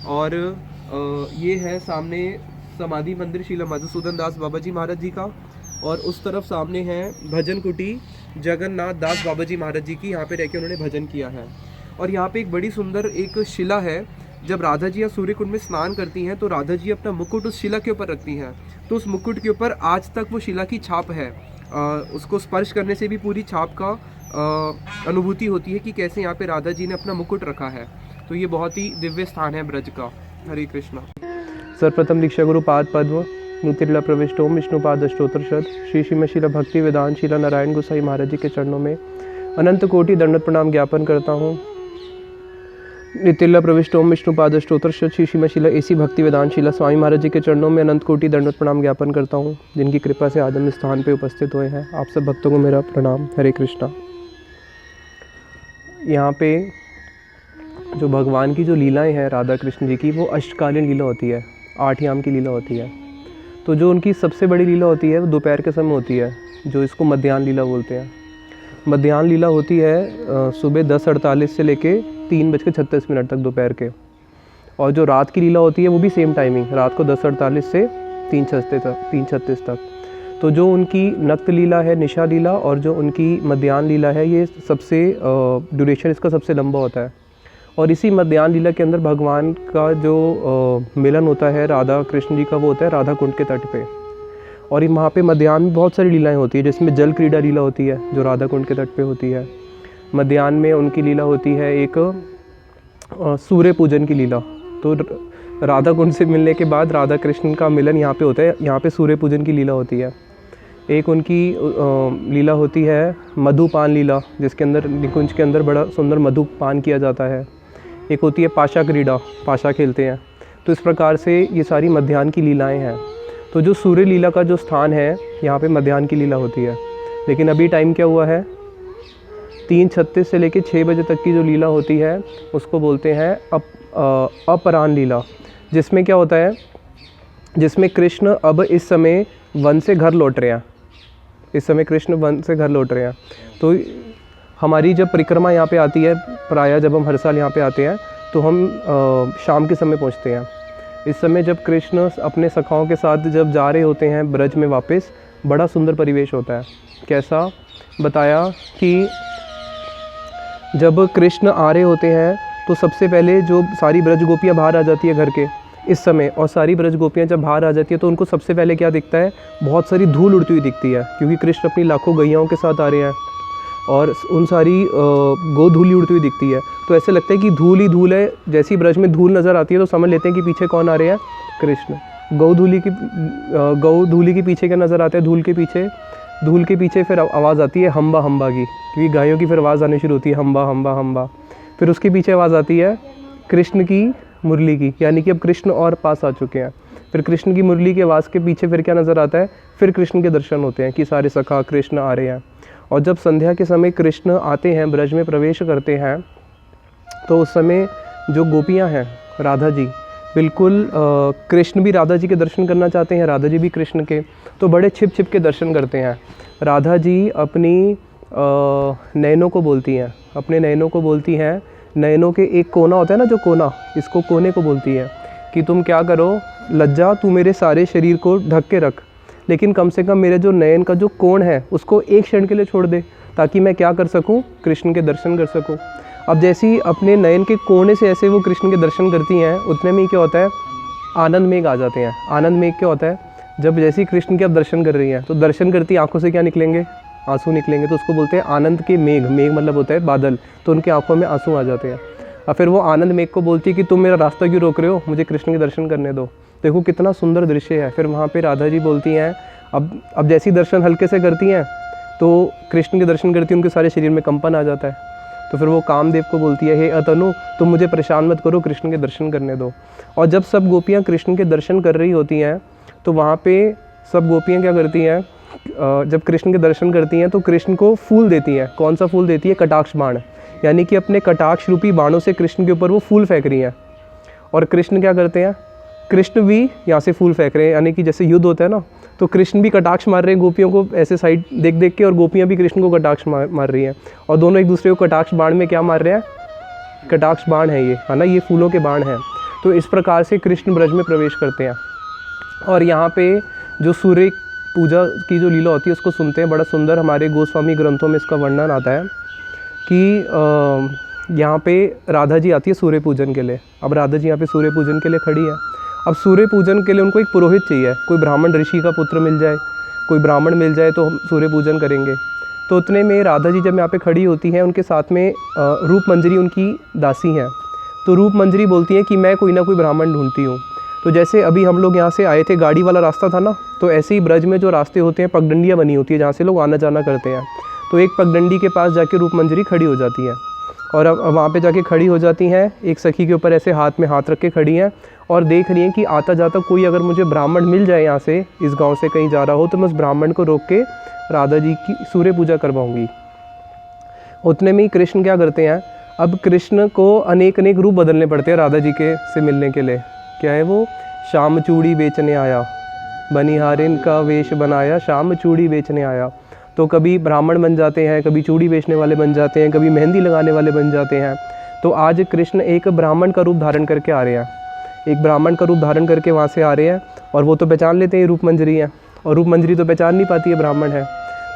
और ये है सामने समाधि मंदिर शीला मधुसूदन दास बाबा जी महाराज जी का, और उस तरफ सामने है भजन कुटी जगन्नाथ दास बाबा जी महाराज जी की। यहाँ पे रह के उन्होंने भजन किया है। और यहाँ पे एक बड़ी सुंदर एक शिला है। जब राधा जी यहाँ सूर्य कुंड में स्नान करती हैं तो राधा जी अपना मुकुट उस शिला के ऊपर रखती हैं, तो उस मुकुट के ऊपर आज तक वो शिला की छाप है। उसको स्पर्श करने से भी पूरी छाप का अनुभूति होती है कि कैसे यहाँ पे राधा जी ने अपना मुकुट रखा है। तो ये बहुत ही दिव्य स्थान है ब्रज का। हरे कृष्णा। सर्वप्रथम दीक्षा गुरु पाद पद्म नूतिला प्रविष्टोम विष्णुपाद अष्टोत्तर शत श्री श्रीमशीला भक्ति वेदांत शीला नारायण गोसाई महाराज जी के चरणों में अनंत कोटि दंडवत प्रणाम ज्ञापन करता हूँ। नितिला प्रविष्टोम विष्णुपाद अष्टोत्तर शत श्री श्रीमशीला ऐसी भक्ति वेदांत शीला स्वामी महाराज जी के चरणों में अनंत कोटि दंडवत प्रणाम ज्ञापन करता हूँ, जिनकी कृपा से आज हम इस स्थान पर उपस्थित हुए हैं। आप सब भक्तों को मेरा प्रणाम। हरे कृष्णा। यहाँ पे जो भगवान की जो लीलाएं हैं राधा कृष्ण जी की, वो अष्टकालीन लीला होती है, 8 याम की लीला होती है। तो जो उनकी सबसे बड़ी लीला होती है वो दोपहर के समय होती है, जो इसको मध्याह्न लीला बोलते हैं। मध्याह्न लीला होती है सुबह 10:48 से लेके 3:36 तक दोपहर के। और जो रात की लीला होती है वो भी सेम टाइमिंग, रात को 10:48 से 3:36 तक। तो जो उनकी नक्त लीला है, निशा लीला, और जो उनकी मध्याह्न लीला है, ये सबसे ड्यूरेशन इसका सबसे लंबा होता है। और इसी मध्याह्न लीला के अंदर भगवान का जो मिलन होता है राधा कृष्ण जी का, वो होता है राधा कुंड के तट पे। और वहाँ पे मध्याह्न में बहुत सारी लीलाएं होती है, जिसमें जल क्रीड़ा लीला होती है जो राधा कुंड के तट पे होती है। मध्याह्न में उनकी लीला होती है एक सूर्य पूजन की लीला। तो राधा कुंड से मिलने के बाद राधा कृष्ण का मिलन यहाँ पे होता है, यहाँ पे सूर्य पूजन की लीला होती है। एक उनकी लीला होती है मधुपान लीला, जिसके अंदर निकुंज के अंदर बड़ा सुंदर मधुपान किया जाता है। एक होती है पाशा क्रीड़ा, पाशा खेलते हैं। तो इस प्रकार से ये सारी मध्याह्न की लीलाएं हैं। तो जो सूर्य लीला का जो स्थान है, यहाँ पे मध्याह्न की लीला होती है। लेकिन अभी टाइम क्या हुआ है, 3:36 से लेके 6 बजे तक की जो लीला होती है उसको बोलते हैं अपराह्न लीला। जिसमें क्या होता है, जिसमें कृष्ण अब इस समय वन से घर लौट रहे हैं। इस समय कृष्ण वन से घर लौट रहे हैं। तो हमारी जब परिक्रमा यहाँ पे आती है, प्रायः जब हम हर साल यहाँ पे आते हैं तो हम शाम के समय पहुँचते हैं। इस समय जब कृष्ण अपने सखाओं के साथ जब जा रहे होते हैं ब्रज में वापस, बड़ा सुंदर परिवेश होता है। कैसा बताया कि जब कृष्ण आ रहे होते हैं तो सबसे पहले जो सारी ब्रज गोपियाँ बाहर आ जाती है घर के इस समय, और सारी ब्रज गोपियाँ जब बाहर आ जाती है तो उनको सबसे पहले क्या दिखता है, बहुत सारी धूल उड़ती हुई दिखती है, क्योंकि कृष्ण अपनी लाखों गैयाओं के साथ आ रहे हैं और उन सारी गोधूली उड़ती हुई दिखती है। तो ऐसे लगता है कि धूल ही धूल है। जैसी ब्रज में धूल नज़र आती है तो समझ लेते हैं कि पीछे कौन आ रहे हैं, कृष्ण। गौधूली के पीछे क्या नज़र आता है, धूल के पीछे फिर आवाज़ आती है हम्बा हम्बा की, क्योंकि गायों की फिर आवाज़ आनी शुरू होती है, हम्बा हम्बा हम्बा। फिर उसके पीछे आवाज़ आती है कृष्ण की मुरली की, यानी कि अब कृष्ण और पास आ चुके हैं। फिर कृष्ण की मुरली की आवाज़ के पीछे फिर क्या नज़र आता है, फिर कृष्ण के दर्शन होते हैं कि सारे सखा कृष्ण आ रहे हैं। और जब संध्या के समय कृष्ण आते हैं, ब्रज में प्रवेश करते हैं, तो उस समय जो गोपियाँ हैं, राधा जी, बिल्कुल कृष्ण भी राधा जी के दर्शन करना चाहते हैं, राधा जी भी कृष्ण के, तो बड़े छिप छिप के दर्शन करते हैं। राधा जी अपनी नैनों को बोलती हैं, अपने नैनों को बोलती हैं, नैनों के एक कोना होता है ना, जो कोना, इसको कोने को बोलती है कि तुम क्या करो, लज्जा तू मेरे सारे शरीर को ढक के रख, लेकिन कम से कम मेरे जो नयन का जो कोण है उसको एक क्षण के लिए छोड़ दे, ताकि मैं क्या कर सकूं, कृष्ण के दर्शन कर सकूं। अब जैसे ही अपने नयन के कोने से ऐसे वो कृष्ण के दर्शन करती हैं, उतने में क्या होता है, आनंद मेघ आ जाते हैं। आनंद मेघ क्या होता है, जब जैसे ही कृष्ण के आप दर्शन कर रही हैं तो दर्शन करती आंखों से क्या निकलेंगे, आंसू निकलेंगे। तो उसको बोलते हैं आनंद के मेघ। मेघ मतलब होता है बादल, तो उनकी आंखों में आंसू आ जाते हैं। और फिर वो आनंद मेघ को बोलती है कि तुम मेरा रास्ता क्यों रोक रहे हो, मुझे कृष्ण के दर्शन करने दो। देखो कितना सुंदर दृश्य है। फिर वहाँ पे राधा जी बोलती हैं, अब जैसी दर्शन हल्के से करती हैं तो कृष्ण के दर्शन करती हैं, उनके सारे शरीर में कंपन आ जाता है। तो फिर वो कामदेव को बोलती है, हे अतनु तुम मुझे परेशान मत करो, कृष्ण के दर्शन करने दो। और जब सब गोपियाँ कृष्ण के दर्शन कर रही होती हैं तो वहाँ पे सब गोपियाँ क्या करती हैं, जब कृष्ण के दर्शन करती हैं तो कृष्ण को फूल देती हैं। कौन सा फूल देती है, कटाक्ष बाण, यानी कि अपने कटाक्ष रूपी बाणों से कृष्ण के ऊपर वो फूल फेंक रही हैं। और कृष्ण क्या करते हैं, कृष्ण भी यहाँ से फूल फेंक रहे हैं, यानी कि जैसे युद्ध होता है ना, तो कृष्ण भी कटाक्ष मार रहे हैं गोपियों को ऐसे साइड देख देख के, और गोपियाँ भी कृष्ण को कटाक्ष मार रही हैं। और दोनों एक दूसरे को कटाक्ष बाण में क्या मार रहे हैं, कटाक्ष बाण है ये, है ना, ये फूलों के बाण हैं। तो इस प्रकार से कृष्ण ब्रज में प्रवेश करते हैं। और यहाँ पे जो सूर्य पूजा की जो लीला होती है उसको सुनते हैं। बड़ा सुंदर हमारे गोस्वामी ग्रंथों में इसका वर्णन आता है कि यहाँ पे राधा जी आती है सूर्य पूजन के लिए। अब राधा जी यहाँ पे सूर्य पूजन के लिए खड़ी है। अब सूर्य पूजन के लिए उनको एक पुरोहित चाहिए, कोई ब्राह्मण ऋषि का पुत्र मिल जाए, कोई ब्राह्मण मिल जाए तो हम सूर्य पूजन करेंगे। तो उतने में राधा जी जब यहाँ पे खड़ी होती हैं, उनके साथ में रूप मंजरी उनकी दासी हैं। तो रूप मंजरी बोलती हैं कि मैं कोई ना कोई ब्राह्मण ढूंढती हूँ। तो जैसे अभी हम लोग यहाँ से आए थे, गाड़ी वाला रास्ता था ना, तो ऐसे ही ब्रज में जो रास्ते होते हैं पगडंडियाँ बनी होती है जहाँ से लोग आना जाना करते हैं। तो एक पगडंडी के पास जाके रूप मंजरी खड़ी हो जाती है और अब वहाँ पे जाके खड़ी हो जाती हैं, एक सखी के ऊपर ऐसे हाथ में हाथ रख के खड़ी हैं और देख रही हैं कि आता जाता कोई अगर मुझे ब्राह्मण मिल जाए यहाँ से, इस गाँव से कहीं जा रहा हो, तो मैं उस ब्राह्मण को रोक के राधा जी की सूर्य पूजा करवाऊँगी। उतने में ही कृष्ण क्या करते हैं, अब कृष्ण को अनेक अनेक रूप बदलने पड़ते हैं राधा जी के से मिलने के लिए। क्या है वो, शाम चूड़ी बेचने आया, बनिहारिन का वेश बनाया, शाम चूड़ी बेचने आया। तो कभी ब्राह्मण बन जाते हैं, कभी चूड़ी बेचने वाले बन जाते हैं, कभी मेहंदी लगाने वाले बन जाते हैं। तो आज कृष्ण एक ब्राह्मण का रूप धारण करके आ रहे हैं, एक ब्राह्मण का रूप धारण करके वहाँ से आ रहे हैं और वो तो पहचान लेते हैं रूप मंजरी है, और रूप मंजरी तो पहचान नहीं पाती है ब्राह्मण है।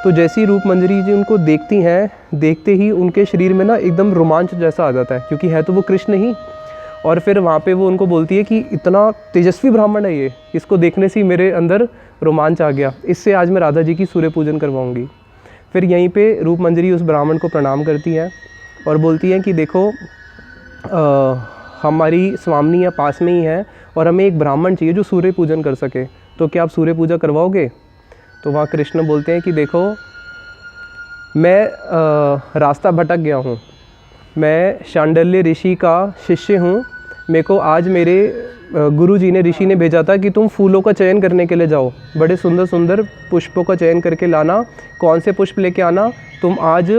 तो जैसी रूप मंजरी जी उनको देखती हैं, देखते ही उनके शरीर में ना एकदम रोमांच जैसा आ जाता है, क्योंकि है तो वो कृष्ण ही। और फिर वहाँ पे वो उनको बोलती है कि इतना तेजस्वी ब्राह्मण है ये, इसको देखने से ही मेरे अंदर रोमांच आ गया, इससे आज मैं राधा जी की सूर्य पूजन करवाऊँगी। फिर यहीं पे रूप मंजरी उस ब्राह्मण को प्रणाम करती है और बोलती है कि देखो हमारी स्वामिनी या पास में ही है और हमें एक ब्राह्मण चाहिए जो सूर्य पूजन कर सके, तो क्या आप सूर्य पूजा करवाओगे? तो वहाँ कृष्ण बोलते हैं कि देखो मैं रास्ता भटक गया हूँ, मैं शांडिल्य ऋषि का शिष्य हूँ। मेरे को आज मेरे गुरु जी ने, ऋषि ने भेजा था कि तुम फूलों का चयन करने के लिए जाओ, बड़े सुंदर सुंदर पुष्पों का चयन करके लाना। कौन से पुष्प लेके आना? तुम आज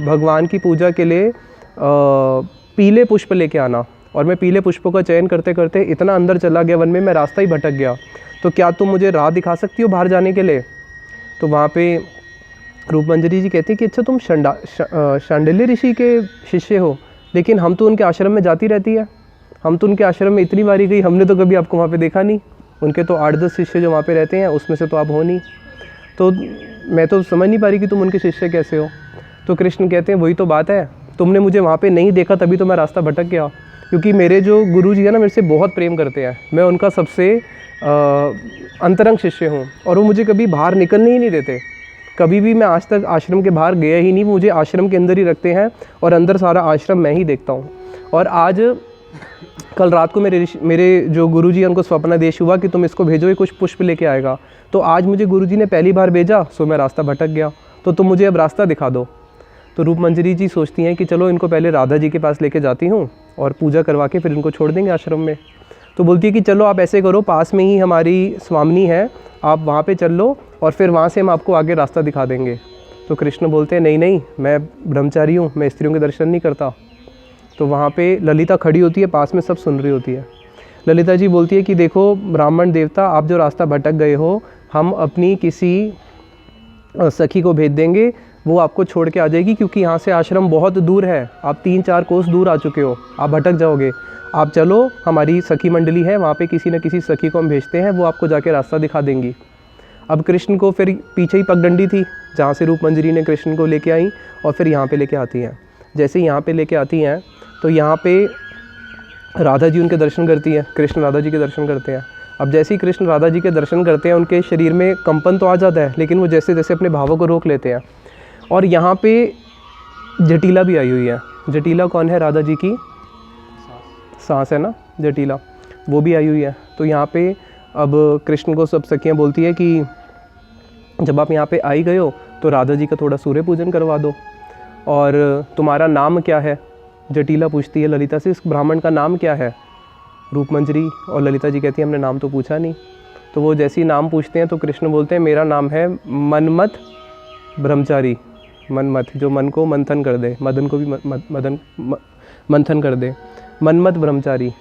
भगवान की पूजा के लिए पीले पुष्प लेके आना। और मैं पीले पुष्पों का चयन करते करते इतना अंदर चला गया वन में, मैं रास्ता ही भटक गया। तो क्या तुम मुझे राह दिखा सकती हो बाहर जाने के लिए? तो वहाँ पे रूप मंजरी जी कहते हैं कि अच्छा तुम शांडिल्य ऋषि के शिष्य हो, लेकिन हम तो उनके आश्रम में जाती रहती है, हम तो उनके आश्रम में इतनी बारी गई, हमने तो कभी आपको वहाँ पे देखा नहीं। उनके तो 8-10 शिष्य जो वहाँ पे रहते हैं उसमें से तो आप हो नहीं, तो मैं तो समझ नहीं पा रही कि तुम उनके शिष्य कैसे हो। तो कृष्ण कहते हैं वही तो बात है, तुमने मुझे वहाँ पे नहीं देखा तभी तो मैं रास्ता भटक गया, क्योंकि मेरे जो गुरु जी है ना मेरे से बहुत प्रेम करते हैं, मैं उनका सबसे अंतरंग शिष्य हूँ और वो मुझे कभी बाहर निकलने ही नहीं देते। कभी भी मैं आज तक आश्रम के बाहर गया ही नहीं, मुझे आश्रम के अंदर ही रखते हैं और अंदर सारा आश्रम मैं ही देखता हूँ। और आज कल रात को मेरे जो गुरुजी हैं उनको स्वप्नादेश हुआ कि तुम इसको भेजो, ये कुछ पुष्प लेके आएगा। तो आज मुझे गुरुजी ने पहली बार भेजा, सो मैं रास्ता भटक गया, तो तुम मुझे अब रास्ता दिखा दो। तो रूप मंजरी जी सोचती हैं कि चलो इनको पहले राधा जी के पास लेके जाती हूँ और पूजा करवा के फिर इनको छोड़ देंगे आश्रम में। तो बोलती है कि चलो आप ऐसे करो, पास में ही हमारी स्वामिनी है, आप वहाँ पे चल लो और फिर वहाँ से हम आपको आगे रास्ता दिखा देंगे। तो कृष्ण बोलते हैं नहीं नहीं, मैं ब्रह्मचारी हूँ, मैं स्त्रियों के दर्शन नहीं करता। तो वहाँ पे ललिता खड़ी होती है, पास में सब सुन रही होती है। ललिता जी बोलती है कि देखो ब्राह्मण देवता, आप जो रास्ता भटक गए हो, हम अपनी किसी सखी को भेज देंगे, वो आपको छोड़ के आ जाएगी, क्योंकि यहाँ से आश्रम बहुत दूर है, आप 3-4 कोस दूर आ चुके हो, आप भटक जाओगे। आप चलो, हमारी सखी मंडली है, वहाँ पे किसी न किसी सखी को हम भेजते हैं, वो आपको जाके रास्ता दिखा देंगी। अब कृष्ण को फिर पीछे ही पगडंडी थी जहाँ से रूप मंजरी ने कृष्ण को लेके आई और फिर यहाँ पे लेके आती हैं। जैसे यहाँ पे लेके आती हैं तो यहाँ पे राधा जी उनके दर्शन करती है, कृष्ण राधा जी के दर्शन करते हैं। अब जैसे ही कृष्ण राधा जी के दर्शन करते हैं, उनके शरीर में कंपन तो आ जाता है, लेकिन वो जैसे जैसे अपने भावों को रोक लेते हैं। और यहाँ पे जटिला भी आई हुई है। जटिला कौन है? राधा जी की सास है ना, जटिला, वो भी आई हुई है। तो यहाँ पे अब कृष्ण को सब सखियाँ बोलती है कि जब आप यहाँ पे आई गए हो तो राधा जी का थोड़ा सूर्य पूजन करवा दो। और तुम्हारा नाम क्या है? जटिला पूछती है ललिता से, इस ब्राह्मण का नाम क्या है? रूप मंजरी और ललिता जी कहती है हमने नाम तो पूछा नहीं। तो वो जैसे ही नाम पूछते हैं तो कृष्ण बोलते हैं मेरा नाम है मनमत ब्रह्मचारी। मनमत जो मन को मंथन कर दे, मदन को भी मंथन कर दे, मनमत ब्रह्मचारी।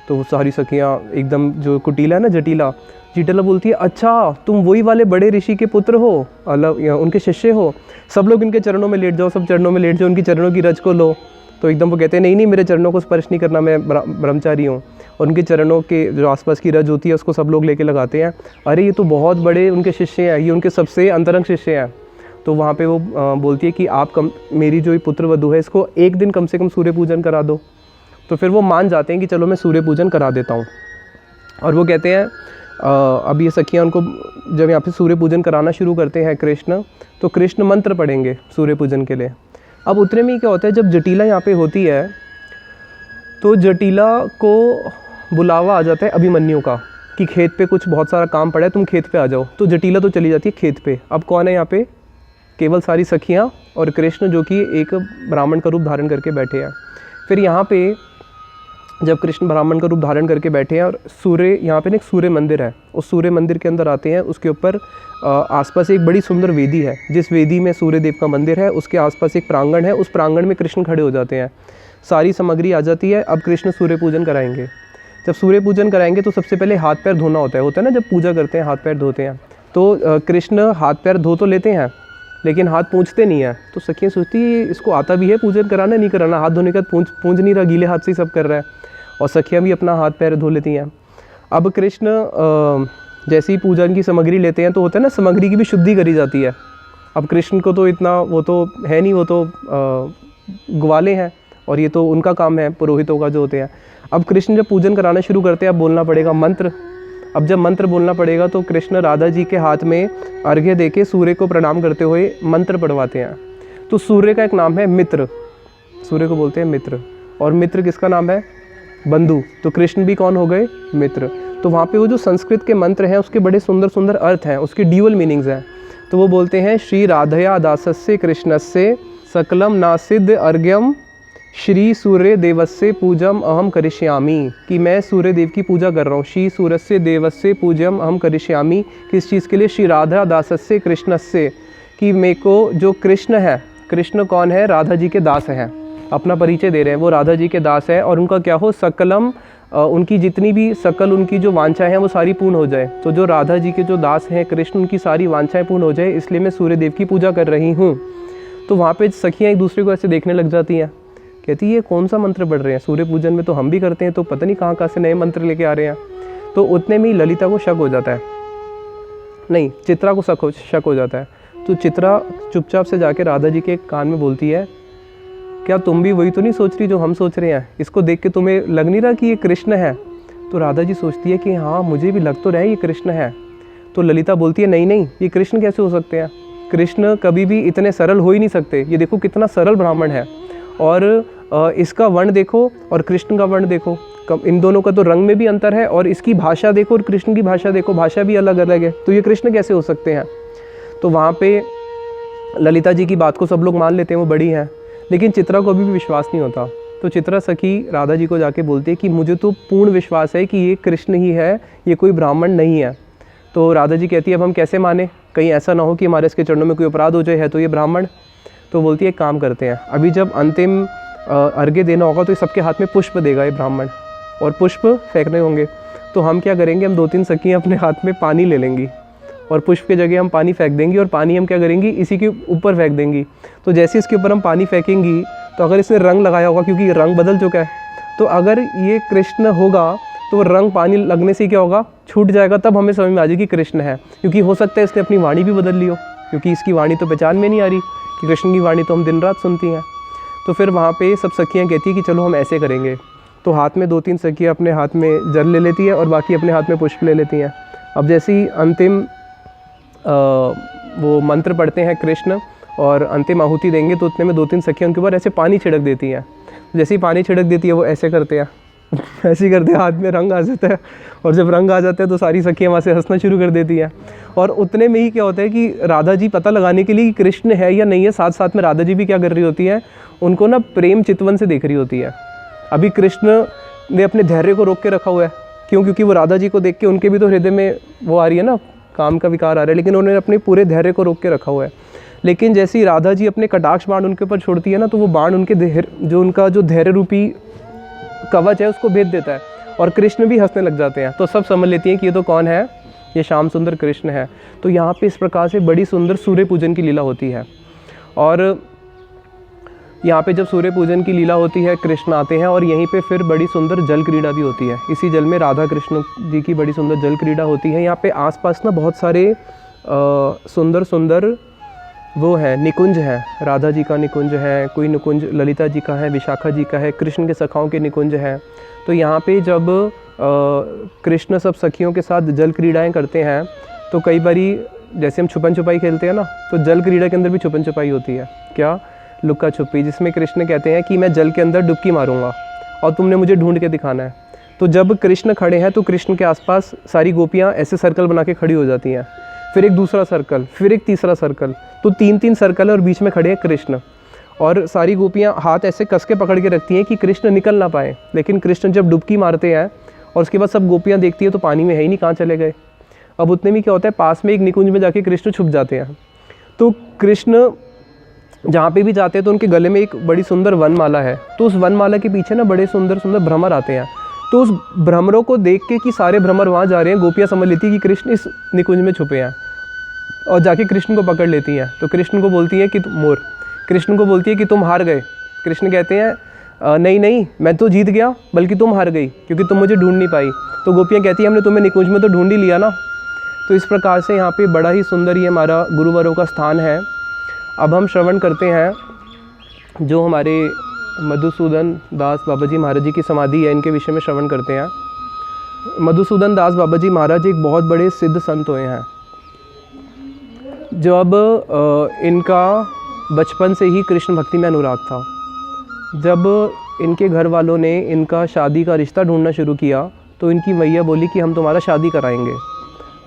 तो वो सारी सखियाँ एकदम, जो कुटीला है ना जटिला बोलती है अच्छा तुम वही वाले बड़े ऋषि के पुत्र हो, अलग उनके शिष्य हो, सब लोग इनके चरणों में लेट जाओ, सब चरणों में लेट जाओ, उनकी चरणों की रज को लो। तो एकदम वो कहते हैं नहीं नहीं मेरे चरणों को स्पर्श नहीं करना, मैं ब्रह्मचारी हूँ। और उनके चरणों के जो आसपास की रज होती है उसको सब लोग लेके लगाते हैं, अरे ये तो बहुत बड़े उनके शिष्य हैं, ये उनके सबसे अंतरंग शिष्य हैं। तो वहाँ पे वो बोलती है कि आप मेरी जो पुत्र वधू है इसको एक दिन कम से कम सूर्य पूजन करा दो। तो फिर वो मान जाते हैं कि चलो मैं सूर्य पूजन करा देता हूँ। और वो कहते हैं अब ये सखियाँ उनको जब यहाँ पे सूर्य पूजन कराना शुरू करते हैं कृष्ण, तो कृष्ण मंत्र पढ़ेंगे सूर्य पूजन के लिए। अब उतने में क्या होता है, जब जटिला यहाँ पे होती है तो जटिला को बुलावा आ जाता है अभिमन्यु का कि खेत पे कुछ बहुत सारा काम पड़ा है, तुम खेत पे आ जाओ। तो जटिला तो चली जाती है खेत पे। अब कौन है यहाँ पे, केवल सारी सखियाँ और कृष्ण जो कि एक ब्राह्मण का रूप धारण करके बैठे हैं। फिर यहाँ पे जब कृष्ण ब्राह्मण का रूप धारण करके बैठे हैं और सूर्य, यहाँ पे ना एक सूर्य मंदिर है, उस सूर्य मंदिर के अंदर आते हैं। उसके ऊपर आसपास एक बड़ी सुंदर वेदी है, जिस वेदी में सूर्य देव का मंदिर है उसके आसपास एक प्रांगण है, उस प्रांगण में कृष्ण खड़े हो जाते हैं। सारी सामग्री आ जाती है। अब कृष्ण सूर्य पूजन कराएंगे। जब सूर्य पूजन कराएंगे तो सबसे पहले हाथ पैर धोना होता है ना, जब पूजा करते हैं हाथ पैर धोते हैं। तो कृष्ण हाथ पैर धो तो लेते हैं लेकिन हाथ पूंछते नहीं है। तो सखियाँ सोचती है इसको आता भी है पूजन कराना नहीं कराना, हाथ धोने का पूंछ नहीं रहा, गीले हाथ से ही सब कर रहा है। और सखियाँ भी अपना हाथ पैर धो लेती हैं। अब कृष्ण जैसे ही पूजन की सामग्री लेते हैं तो होता है ना, सामग्री की भी शुद्धि करी जाती है। अब कृष्ण को तो इतना वो तो है नहीं, वो तो ग्वाले हैं और ये तो उनका काम है पुरोहितों का जो होते हैं। अब कृष्ण जब पूजन कराना शुरू करते हैं, अब बोलना पड़ेगा मंत्र। अब जब मंत्र बोलना पड़ेगा तो कृष्ण राधा जी के हाथ में अर्घ्य देके सूर्य को प्रणाम करते हुए मंत्र पढ़वाते हैं। तो सूर्य का एक नाम है मित्र, सूर्य को बोलते हैं मित्र। और मित्र किसका नाम है, बंधु। तो कृष्ण भी कौन हो गए, मित्र। तो वहाँ पे वो जो संस्कृत के मंत्र हैं उसके बड़े सुंदर सुंदर अर्थ हैं, उसके ड्यूअल मीनिंग्स हैं। तो वो बोलते हैं श्री राधया दासस्य कृष्णस्य सकलम नासिद्ध अर्घ्यम श्री सूर्य देवस्य पूजम अहम करिष्यामि, कि मैं सूर्य देव की पूजा कर रहा हूँ। श्री सूर्यस्य देवस्य पूजम अहम करिष्यामि, किस चीज़ के लिए, श्री राधा दासस्य कृष्णस्य, कि मेरे को जो कृष्ण है, कृष्ण कौन है, राधा जी के दास हैं। अपना परिचय दे रहे हैं, वो राधा जी के दास है और उनका क्या हो, सकलम, उनकी जितनी भी सकल उनकी जो वांछाएं हैं वो सारी पूर्ण हो जाए। तो जो राधा जी के जो दास हैं कृष्ण, उनकी सारी वांछाएं पूर्ण हो जाए, इसलिए मैं सूर्य देव की पूजा कर रही हूँ। तो वहाँ पे सखियाँ एक दूसरे को ऐसे देखने लग जाती हैं, कहती ये कौन सा मंत्र पढ़ रहे हैं, सूर्य पूजन में तो हम भी करते हैं, तो पता नहीं कहाँ कहाँ से नए मंत्र लेके आ रहे हैं। तो उतने में ही ललिता को शक हो जाता है, नहीं चित्रा को शक हो जाता है। तो चित्रा चुपचाप से जाके राधा जी के कान में बोलती है, क्या तुम भी वही तो नहीं सोच रही जो हम सोच रहे हैं, इसको देख के तुम्हें लग नहीं रहा कि ये कृष्ण है। तो राधा जी सोचती है कि हाँ मुझे भी लग तो रहा है ये कृष्ण है। तो ललिता बोलती है नहीं नहीं, ये कृष्ण कैसे हो सकते हैं, कृष्ण कभी भी इतने सरल हो ही नहीं सकते, ये देखो कितना सरल ब्राह्मण है, और इसका वर्ण देखो और कृष्ण का वर्ण देखो, इन दोनों का तो रंग में भी अंतर है, और इसकी भाषा देखो और कृष्ण की भाषा देखो, भाषा भी अलग अलग है, तो ये कृष्ण कैसे हो सकते हैं। तो वहाँ पे ललिता जी की बात को सब लोग मान लेते हैं, वो बड़ी हैं, लेकिन चित्रा को अभी भी विश्वास नहीं होता। तो चित्रा सखी राधा जी को जाके बोलती है कि मुझे तो पूर्ण विश्वास है कि ये कृष्ण ही है, ये कोई ब्राह्मण नहीं है। तो राधा जी कहती है अब हम कैसे माने, कहीं ऐसा ना हो कि हमारे इसके चरणों में कोई अपराध हो जाए, है तो ये ब्राह्मण। तो बोलती है एक काम करते हैं, अभी जब अंतिम अर्घ्य देना होगा तो सबके हाथ में पुष्प देगा ये ब्राह्मण, और पुष्प फेंकने होंगे। तो हम क्या करेंगे, हम 2-3 सखियाँ अपने हाथ में पानी ले लेंगी और पुष्प की जगह हम पानी फेंक देंगी, और पानी हम क्या करेंगी, इसी के ऊपर फेंक देंगी। तो जैसे इसके ऊपर हम पानी फेंकेंगी तो अगर इसने रंग लगाया होगा, क्योंकि ये रंग बदल चुका है, तो अगर ये कृष्ण होगा तो रंग पानी लगने से क्या होगा, छूट जाएगा, तब हमें समझ में आ जाएगी कृष्ण है। क्योंकि हो सकता है इसने अपनी वाणी भी बदल ली हो, क्योंकि इसकी वाणी तो पहचान में नहीं आ रही कि कृष्ण की वाणी तो हम दिन रात सुनती हैं। तो फिर वहाँ पे सब सखियाँ कहती है कि चलो हम ऐसे करेंगे। तो हाथ में 2-3 सखियाँ अपने हाथ में जल ले लेती है और बाकी अपने हाथ में पुष्प ले लेती हैं। अब जैसे ही अंतिम वो मंत्र पढ़ते हैं कृष्ण और अंतिम आहुति देंगे, तो उतने में 2-3 सखियाँ उनके ऊपर ऐसे पानी छिड़क देती हैं। जैसे ही पानी छिड़क देती है वो ऐसे करते हैं ऐसे ही करते हैं, हाथ में रंग आ जाता है, और जब रंग आ जाता है तो सारी सखियाँ वहाँ से हंसना शुरू कर देती हैं। और उतने में ही क्या होता है कि राधा जी पता लगाने के लिए कि कृष्ण है या नहीं है, साथ साथ में राधा जी भी क्या कर रही होती है, उनको ना प्रेम चितवन से देख रही होती है। अभी कृष्ण ने अपने धैर्य को रोक के रखा हुआ है, क्यों, क्योंकि वो राधा जी को देख के उनके भी तो हृदय में वो आ रही है ना, काम का विकार आ रहा है, लेकिन उन्होंने अपने पूरे धैर्य को रोक के रखा हुआ है। लेकिन जैसे ही राधा जी अपने कटाक्ष बाण उनके ऊपर छोड़ती है ना, तो वो बाण उनके जो उनका जो धैर्य रूपी कवच है उसको भेद देता है, और कृष्ण भी हंसने लग जाते हैं। तो सब समझ लेती हैं कि ये तो कौन है, ये श्याम सुंदर कृष्ण है। तो यहाँ पे इस प्रकार से बड़ी सुंदर सूर्य पूजन की लीला होती है। और यहाँ पे जब सूर्य पूजन की लीला होती है कृष्ण आते हैं और यहीं पे फिर बड़ी सुंदर जल क्रीड़ा भी होती है। इसी जल में राधा कृष्ण जी की बड़ी सुंदर जल क्रीड़ा होती है। यहाँ पे आसपास ना बहुत सारे सुंदर सुंदर वो है निकुंज है, राधा जी का निकुंज है, कोई निकुंज ललिता जी का है, विशाखा जी का है, कृष्ण के सखाओं के निकुंज हैं। तो यहाँ पे जब कृष्ण सब सखियों के साथ जल क्रीड़ाएँ करते हैं तो कई बारी जैसे हम छुपन छुपाई खेलते हैं ना, तो जल क्रीड़ा के अंदर भी छुपन छुपाई होती है। क्या? लुक्का छुपी, जिसमें कृष्ण कहते हैं कि मैं जल के अंदर डुबकी मारूंगा और तुमने मुझे ढूंढ के दिखाना है। तो जब कृष्ण खड़े हैं तो कृष्ण के आसपास सारी गोपियाँ ऐसे सर्कल बना के खड़ी हो जाती हैं, फिर एक दूसरा सर्कल, फिर एक तीसरा सर्कल, तो 3-3 सर्कल है और बीच में खड़े हैं कृष्ण। और सारी गोपियाँ हाथ ऐसे कस के पकड़ के रखती हैं कि कृष्ण निकल ना पाए। लेकिन कृष्ण जब डुबकी मारते हैं और उसके बाद सब गोपियाँ देखती हैं तो पानी में है ही नहीं, कहाँ चले गए। अब उतने में क्या होता है, पास में एक निकुंज में जाके कृष्ण छुप जाते हैं। तो कृष्ण जहाँ पे भी जाते हैं तो उनके गले में एक बड़ी सुंदर वनमाला है, तो उस वनमाला के पीछे ना बड़े सुंदर सुंदर भ्रमर आते हैं। तो उस भ्रमरों को देख के कि सारे भ्रमर वहाँ जा रहे हैं, गोपियाँ समझ लेती है कि कृष्ण इस निकुंज में छुपे हैं और जाके कृष्ण को पकड़ लेती हैं। तो कृष्ण को बोलती है कि कृष्ण को बोलती है कि तुम हार गए। कृष्ण कहते हैं नहीं नहीं, मैं तो जीत गया, बल्कि तुम हार गई क्योंकि तुम मुझे ढूंढ नहीं पाई। तो गोपियाँ कहती हैं हमने तुम्हें निकुंज में तो ढूंढ ही लिया ना। तो इस प्रकार से यहाँ पे बड़ा ही सुंदर ये हमारा गुरुवरों का स्थान है। अब हम श्रवण करते हैं जो हमारे मधुसूदन दास बाबा जी महाराज जी की समाधि है, इनके विषय में श्रवण करते हैं। मधुसूदन दास बाबा जी महाराज एक बहुत बड़े सिद्ध संत हुए हैं। जब इनका बचपन से ही कृष्ण भक्ति में अनुराग था, जब इनके घर वालों ने इनका शादी का रिश्ता ढूंढना शुरू किया तो इनकी मैया बोली कि हम तुम्हारा शादी कराएंगे।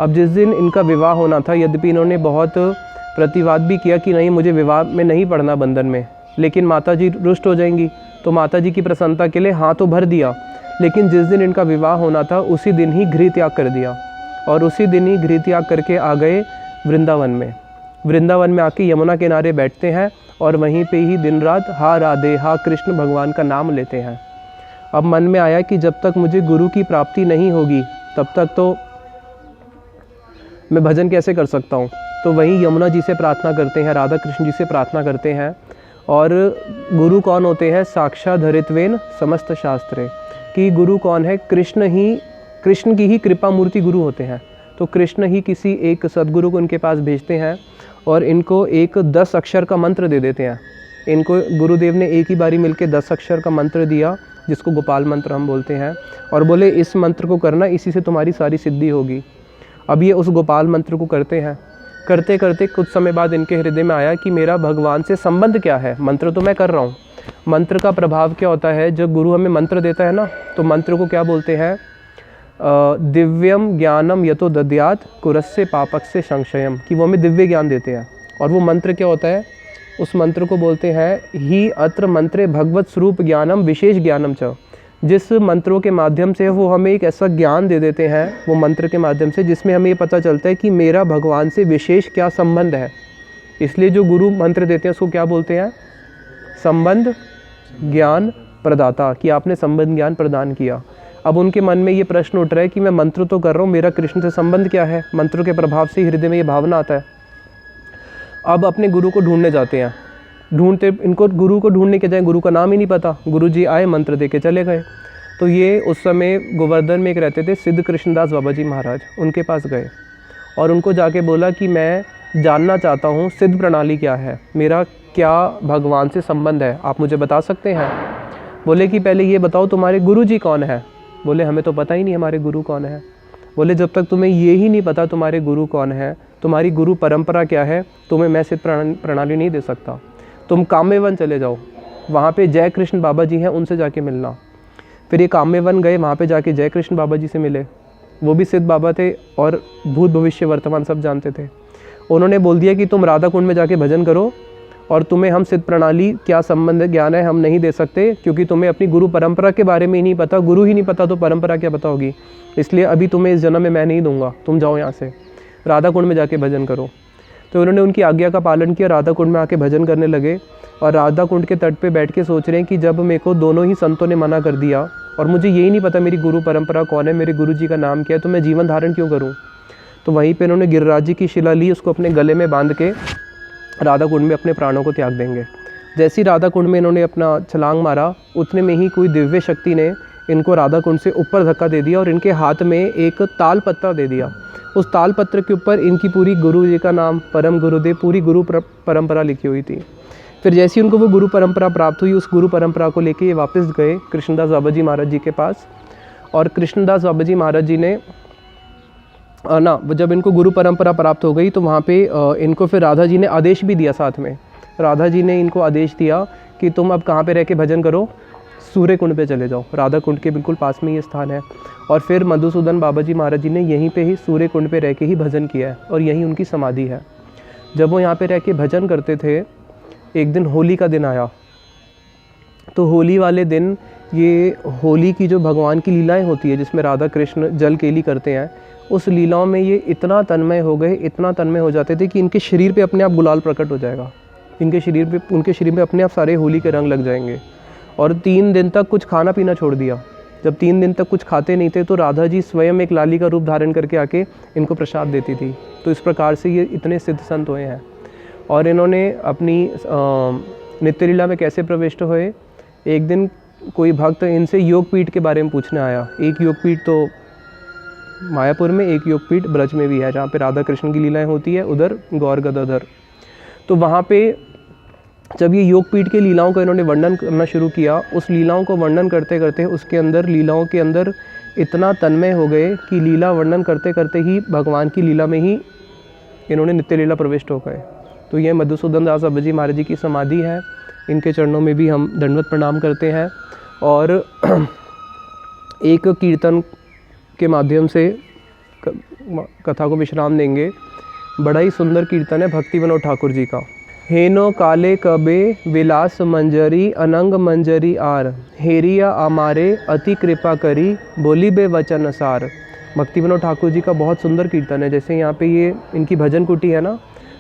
अब जिस दिन इनका विवाह होना था, यद्यपि इन्होंने बहुत प्रतिवाद भी किया कि नहीं मुझे विवाह में नहीं पढ़ना बंधन में, लेकिन माताजी रुष्ट हो जाएंगी, तो माताजी की प्रसन्नता के लिए हाँ तो भर दिया। लेकिन जिस दिन इनका विवाह होना था उसी दिन ही गृह त्याग कर दिया और उसी दिन ही गृह त्याग करके आ गए वृंदावन में। वृंदावन में आके यमुना किनारे बैठते हैं और वहीं पे ही दिन रात हा राधे हा कृष्ण भगवान का नाम लेते हैं। अब मन में आया कि जब तक मुझे गुरु की प्राप्ति नहीं होगी तब तक तो मैं भजन कैसे कर सकता हूँ। तो वहीं यमुना जी से प्रार्थना करते हैं, राधा कृष्ण जी से प्रार्थना करते हैं। और गुरु कौन होते हैं? साक्षात धरित्वेन समस्त शास्त्रे, कि गुरु कौन है? कृष्ण की ही कृपा मूर्ति गुरु होते हैं। तो कृष्ण ही किसी एक सद्गुरु को उनके पास भेजते हैं और इनको एक 10 अक्षर का मंत्र दे देते हैं। इनको गुरुदेव ने एक ही बारी मिलके 10 अक्षर का मंत्र दिया, जिसको गोपाल मंत्र हम बोलते हैं, और बोले इस मंत्र को करना, इसी से तुम्हारी सारी सिद्धि होगी। अब ये उस गोपाल मंत्र को करते हैं। करते करते कुछ समय बाद इनके हृदय में आया कि मेरा भगवान से संबंध क्या है। मंत्र तो मैं कर रहा हूँ, मंत्र का प्रभाव क्या होता है? जब गुरु हमें मंत्र देता है ना, तो मंत्र को क्या बोलते हैं? दिव्यम ज्ञानम यतो दद्यात कुरस्य पापक से संशयम, कि वो हमें दिव्य ज्ञान देते हैं। और वो मंत्र क्या होता है? उस मंत्र को बोलते हैं ही अत्र मंत्रे भगवत स्वरूप ज्ञानम विशेष ज्ञानम च। जिस मंत्रों के माध्यम से वो हमें एक ऐसा ज्ञान दे देते हैं, वो मंत्र के माध्यम से, जिसमें हमें ये पता चलता है कि मेरा भगवान से विशेष क्या संबंध है। इसलिए जो गुरु मंत्र देते हैं उसको क्या बोलते हैं? संबंध ज्ञान प्रदाता, कि आपने संबंध ज्ञान प्रदान किया। अब उनके मन में ये प्रश्न उठ रहा है कि मैं मंत्र तो कर रहा हूँ, मेरा कृष्ण से संबंध क्या है? मंत्र के प्रभाव से हृदय में ये भावना आता है। अब अपने गुरु को ढूंढने जाते हैं। ढूंढते इनको गुरु को ढूंढने के जाए, गुरु का नाम ही नहीं पता। गुरु जी आए, मंत्र दे के चले गए। तो ये उस समय गोवर्धन में एक रहते थे सिद्ध कृष्णदास बाबा जी महाराज, उनके पास गए और उनको जाके बोला कि मैं जानना चाहता हूँ सिद्ध प्रणाली क्या है, मेरा क्या भगवान से संबंध है, आप मुझे बता सकते हैं? बोले कि पहले ये बताओ तुम्हारे गुरु जी कौन है? बोले हमें तो पता ही नहीं हमारे गुरु कौन है। बोले जब तक तुम्हें ये ही नहीं पता तुम्हारे गुरु कौन है, तुम्हारी गुरु परंपरा क्या है, तुम्हें मैं सिद्ध प्रणाली नहीं दे सकता। तुम काम्यवन चले जाओ, वहाँ पे जय कृष्ण बाबा जी हैं, उनसे जाके मिलना। फिर ये काम्यवन गए, वहाँ पे जाके जय कृष्ण बाबा जी से मिले। वो भी सिद्ध बाबा थे और भूत भविष्य वर्तमान सब जानते थे। उन्होंने बोल दिया कि तुम राधा कुंड में जाके भजन करो और तुम्हें हम सिद्ध प्रणाली क्या संबंध ज्ञान है हम नहीं दे सकते, क्योंकि तुम्हें अपनी गुरु परंपरा के बारे में ही नहीं पता। गुरु ही नहीं पता तो परंपरा क्या बताओगी? इसलिए अभी तुम्हें इस जन्म में मैं नहीं दूंगा, तुम जाओ यहाँ से, राधा कुंड में जाके भजन करो। तो उन्होंने उनकी आज्ञा का पालन किया, राधा कुंड में आके भजन करने लगे। और राधा कुंड के तट पे बैठ के सोच रहे हैं कि जब मेरे को दोनों ही संतों ने मना कर दिया और मुझे यही नहीं पता मेरी गुरु परंपरा कौन है, मेरे गुरु जी का नाम क्या है, तो मैं जीवन धारण क्यों करूँ? तो वहीं पे उन्होंने गिरिराज जी की शिला ली, उसको अपने गले में बांध के राधा कुंड में अपने प्राणों को त्याग देंगे। जैसे ही राधा कुंड में इन्होंने अपना छलांग मारा, उतने में ही कोई दिव्य शक्ति ने इनको राधा कुंड से ऊपर धक्का दे दिया और इनके हाथ में एक ताल पत्र दे दिया। उस ताल पत्र के ऊपर इनकी पूरी गुरु जी का नाम, परम गुरुदेव, पूरी गुरु परंपरा लिखी हुई थी। फिर जैसे ही उनको वो गुरु परंपरा प्राप्त हुई, उस गुरु परंपरा को लेके ये वापस गए कृष्णदास बाबा जी महाराज जी के पास। और कृष्णदास बाबा जी महाराज जी ने जब इनको गुरु परंपरा प्राप्त हो गई तो वहाँ पे इनको फिर राधा जी ने आदेश भी दिया। साथ में राधा जी ने इनको आदेश दिया कि तुम अब कहाँ पे रह के भजन करो, सूर्य कुंड पे चले जाओ। राधा कुंड के बिल्कुल पास में ये स्थान है। और फिर मधुसूदन बाबा जी महाराज जी ने यहीं पे ही सूर्य कुंड पे रह के ही भजन किया है और यहीं उनकी समाधि है। जब वो यहाँ पे रह के भजन करते थे, एक दिन होली का दिन आया। तो होली वाले दिन ये होली की जो भगवान की लीलाएं होती है, जिसमें राधा कृष्ण जल केली करते हैं, उस लीलाओं में ये इतना तन्मय हो गए, इतना तन्मय हो जाते थे कि इनके शरीर पे अपने आप गुलाल प्रकट हो जाएगा। उनके शरीर में अपने आप सारे होली के रंग लग जाएंगे। और 3 दिन तक कुछ खाना पीना छोड़ दिया। जब 3 दिन तक कुछ खाते नहीं थे तो राधा जी स्वयं एक लाली का रूप धारण करके आके इनको प्रसाद देती थी। तो इस प्रकार से ये इतने सिद्ध संत हुए हैं। और इन्होंने अपनी नित्य लीला में कैसे प्रविष्ट हुए, एक दिन कोई भक्त इनसे योगपीठ के बारे में पूछने आया। एक योगपीठ तो मायापुर में, एक योगपीठ ब्रज में भी है, जहाँ पे राधा कृष्ण की लीलाएं होती है, उधर गौर गदाधर। तो वहाँ पे जब ये योगपीठ के लीलाओं का इन्होंने वर्णन करना शुरू किया, उस लीलाओं को वर्णन करते करते उसके अंदर, लीलाओं के अंदर इतना तन्मय हो गए कि लीला वर्णन करते करते ही भगवान की लीला में ही इन्होंने नित्य लीला प्रविष्ट हो गए। तो ये मधुसूदन दास बाबा जी महाराज जी की समाधि है। इनके चरणों में भी हम दंडवत प्रणाम करते हैं। और एक कीर्तन के माध्यम से कथा को विश्राम देंगे। बड़ा ही सुंदर कीर्तन है भक्ति विनोद ठाकुर जी का। हेनो काले कबे विलास मंजरी अनंग मंजरी आर, हेरिया आमारे अति कृपा करी बोली बे वचन सार। भक्ति विनोद ठाकुर जी का बहुत सुंदर कीर्तन है। जैसे यहाँ पे ये इनकी भजन कुटी है ना,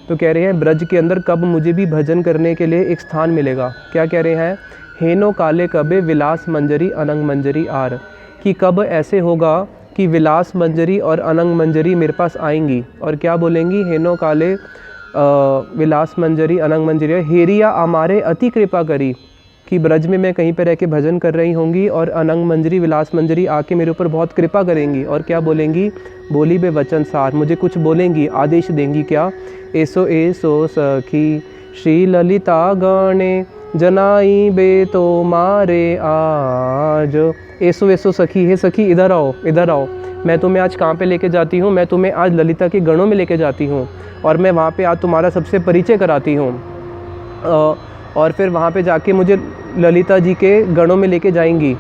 तो कह रहे हैं ब्रज के अंदर कब मुझे भी भजन करने के लिए एक स्थान मिलेगा। क्या कह रहे हैं, हेनो काले कबे विलास मंजरी अनंग मंजरी आर, कि कब ऐसे होगा कि विलास मंजरी और अनंग मंजरी मेरे पास आएंगी और क्या बोलेंगी, हेनो काले विलास मंजरी अनंग मंजरी हेरिया हमारे अति कृपा करी, कि ब्रज में मैं कहीं पर रह के भजन कर रही होंगी और अनंग मंजरी विलास मंजरी आके मेरे ऊपर बहुत कृपा करेंगी। और क्या बोलेंगी, बोली बे वचन सार, मुझे कुछ बोलेंगी, आदेश देंगी। क्या, ऐसो ऐसो सखी श्री ललिता गणे जनाई बे तो मारे आज। ऐसो ऐसो सखी, हे सखी इधर आओ, इधर आओ, मैं तुम्हें आज कहाँ पे लेके जाती हूँ, मैं तुम्हें आज ललिता के गणों में लेके जाती हूँ और मैं वहाँ पे आज तुम्हारा सबसे परिचय कराती हूँ। और फिर वहाँ पे जाके मुझे ललिता जी के गणों में लेके जाएंगी।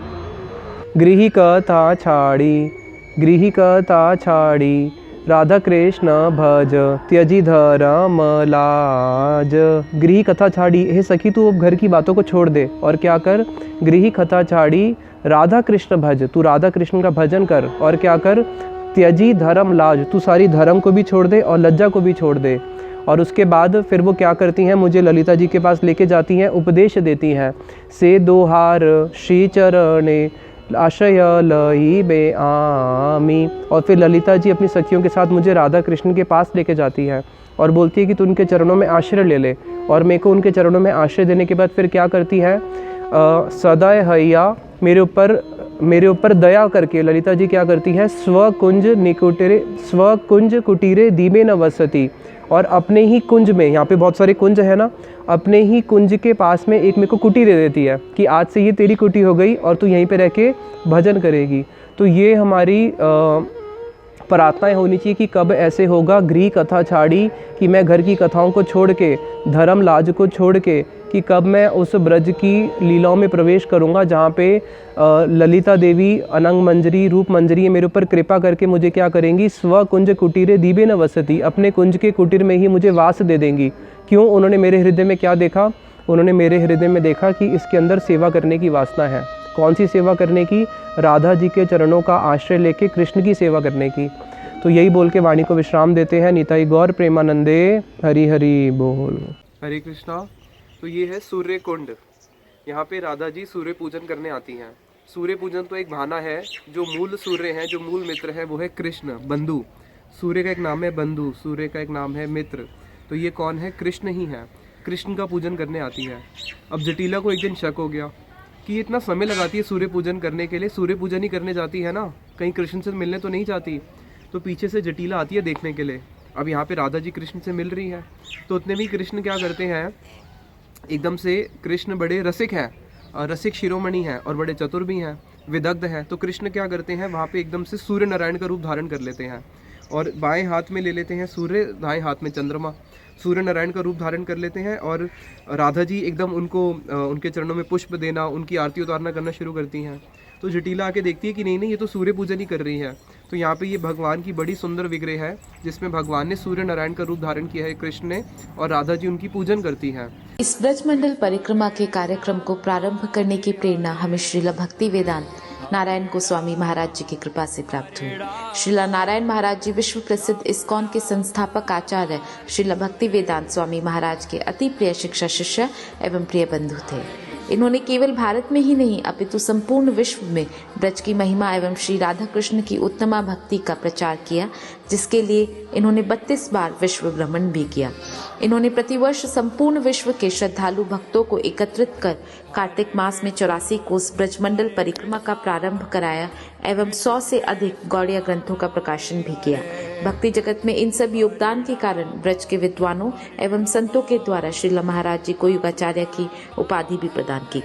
गृही कथा छाड़ी, गृही कथा छाड़ी, राधा कृष्ण भज त्यजी धर्म लाज। गृही कथा छाड़ी, हे सखी तू अब घर की बातों को छोड़ दे और क्या कर, गृही कथा छाड़ी राधा कृष्ण भज, तू राधा कृष्ण का भजन कर और क्या कर, त्यजी धर्म लाज, तू सारी धर्म को भी छोड़ दे और लज्जा को भी छोड़ दे। और उसके बाद फिर वो क्या करती हैं, मुझे ललिता जी के पास लेके जाती हैं, उपदेश देती हैं। से दोहार श्री चरणे आश्रय लई बे आमी। और फिर ललिता जी अपनी सखियों के साथ मुझे राधा कृष्ण के पास लेके जाती है और बोलती है कि तू उनके चरणों में आश्रय ले ले। और मेरे को उनके चरणों में आश्रय देने के बाद फिर क्या करती है, सदा हैया मेरे ऊपर दया करके ललिता जी क्या करती है, स्वकुंज कुटीरे दीबे न वसती, और अपने ही कुंज में, यहाँ पे बहुत सारे कुंज है ना, अपने ही कुंज के पास में एक मेरे को कुटी दे देती है कि आज से ये तेरी कुटी हो गई और तू यहीं पे रह के भजन करेगी। तो ये हमारी प्रार्थनाएं होनी चाहिए कि कब ऐसे होगा, गृह कथा छाड़ी, कि मैं घर की कथाओं को छोड़ के, धर्म लाज को छोड़ के, कि कब मैं उस ब्रज की लीलाओं में प्रवेश करूंगा जहाँ पे ललिता देवी अनंग मंजरी रूप मंजरी मेरे ऊपर कृपा करके मुझे क्या करेंगी, स्व कुंज कुटीरे दीबे न वसती, अपने कुंज के कुटीर में ही मुझे वास दे देंगी। क्यों, उन्होंने मेरे हृदय में क्या देखा, उन्होंने मेरे हृदय में देखा कि इसके अंदर सेवा करने की वासना है। कौन सी सेवा करने की, राधा जी के चरणों का आश्रय लेके कृष्ण की सेवा करने की। तो यही बोल के वाणी को विश्राम देते हैं। निताई गौर प्रेमानंदे, हरि हरि बोल। हरे कृष्णा। तो ये है सूर्य कुंड। यहाँ पे राधा जी सूर्य पूजन करने आती हैं। सूर्य पूजन तो एक बहाना है, जो मूल सूर्य हैं, जो मूल मित्र है वो है कृष्ण, बंधु। सूर्य का एक नाम है बंधु, सूर्य का एक नाम है मित्र। तो ये कौन है, कृष्ण ही है। कृष्ण का पूजन करने आती है। अब जटिला को एक दिन शक हो गया कि ये इतना समय लगाती है सूर्य पूजन करने के लिए, सूर्य पूजन ही करने जाती है ना, कहीं कृष्ण से मिलने तो नहीं जाती। तो पीछे से जटिला आती है देखने के लिए। अब यहाँ पे राधा जी कृष्ण से मिल रही है, तो उतने भी कृष्ण क्या करते हैं, एकदम से कृष्ण बड़े रसिक हैं, रसिक शिरोमणि हैं और बड़े चतुर भी हैं, विदग्ध हैं। तो कृष्ण क्या करते हैं, वहाँ पे एकदम से सूर्य नारायण का रूप धारण कर लेते हैं और बाएं हाथ में ले लेते हैं सूर्य, दाएं हाथ में चंद्रमा, सूर्य नारायण का रूप धारण कर लेते हैं। और राधा जी एकदम उनको उनके चरणों में पुष्प देना, उनकी आरती उतारना करना शुरू करती हैं। तो जटिला आके देखती है कि नहीं नहीं, ये तो सूर्य पूजन ही कर रही है। तो यहाँ पे ये भगवान की बड़ी सुंदर विग्रह है जिसमें भगवान ने सूर्य नारायण का रूप धारण किया है कृष्ण ने, और राधा जी उनकी पूजन करती हैं। इस ब्रजमंडल परिक्रमा के कार्यक्रम को प्रारंभ करने की प्रेरणा हमें श्रीला भक्ति वेदांत नारायण गोस्वामी महाराज जी की कृपा से प्राप्त हुई। श्रीला नारायण महाराज जी विश्व प्रसिद्ध इस्कॉन के संस्थापक आचार्य श्रीला भक्ति वेदांत स्वामी महाराज के अति प्रिय शिक्षा शिष्य एवं प्रिय बंधु थे। इन्होंने केवल भारत में ही नहीं अपितु संपूर्ण विश्व में ब्रज की महिमा एवं श्री राधा कृष्ण की उत्तमा भक्ति का प्रचार किया, जिसके लिए इन्होंने 32 बार विश्व भ्रमण भी किया। इन्होंने प्रतिवर्ष संपूर्ण विश्व के श्रद्धालु भक्तों को एकत्रित कर कार्तिक मास में 84 कोस ब्रजमंडल परिक्रमा का प्रारंभ कराया एवं 100 से अधिक गौड़िया ग्रंथों का प्रकाशन भी किया। भक्ति जगत में इन सब योगदान के कारण ब्रज के विद्वानों एवं संतों के द्वारा श्रीला महाराज जी को युगाचार्य की उपाधि भी प्रदान की।